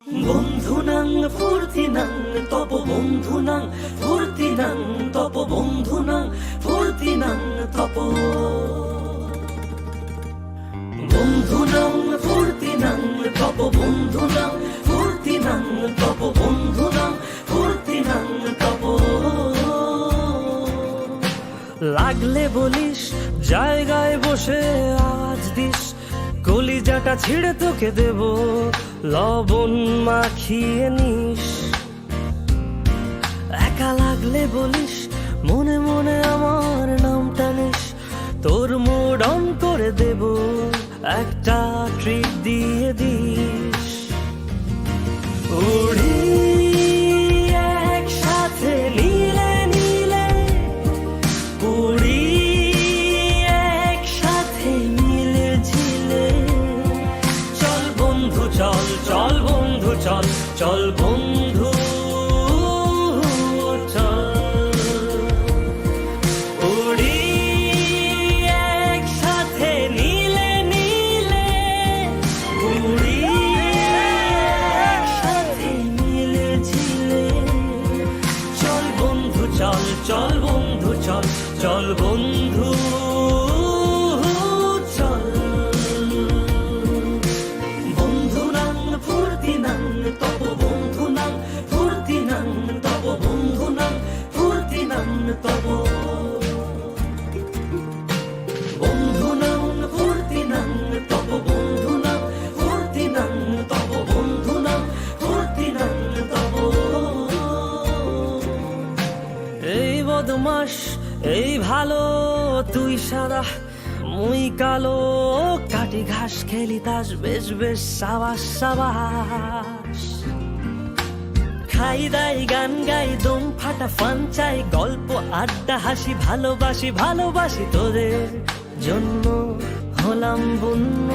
বন্ধুনাং ফুর্তিনাং তপ বন্ধুনাং ফুর্তিনাং তপ বন্ধুনাং ফুর্তিনাং তপ বন্ধুনাং ফুর্তিনাং তপ বন্ধুনাং ফুর্তিনাং তপ বন্ধুনাং ফুর্তিনাং তপ। লাগলে বলিস জায়গায় বসে আওয়াজ দিস, কলিজাটা ছিঁড়ে তোকে দেব লবণ মাখিয়ে নিস। একা লাগলে বলিস মনে মনে আমার নাম টানিস, তোর মুড অন করে দেব একটা ট্রিট দিয়ে দিস। উড়ি একসাথে নীলে নীলে, উড়ি একসাথে মিলে ঝিলে, চল বন্ধু চল, চল বন্ধু চল, চল বন্ধু চল। উড়ি একসাথে নীলে নীলে, উড়ি একসাথে মিলে ঝিলে, চল বন্ধু চল, চল বন্ধু চল, চল বন্ধু চল। বন্ধুনাং ফুর্তিনাং তপ বন্ধুনাং ফুর্তিনাং তপ বন্ধুনাং ফুর্তিনাং তপ। বন্ধুনাং ফুর্তিনাং তপ বন্ধুনাং ফুর্তিনাং তপ বন্ধুনাং ফুর্তিনাং তপ। এই বদমাস এই ভালো, তুই সাদা মুই কালো, কাটি ঘাস খেলি তাস বেশ বেশ সাবাস সাবাস। খাই দাই গান গাই দম ফাটা ফান চাই, গল্প আড্ডা হাসি ভালোবাসি ভালোবাসি, তোদের জন্য হলাম বন্য।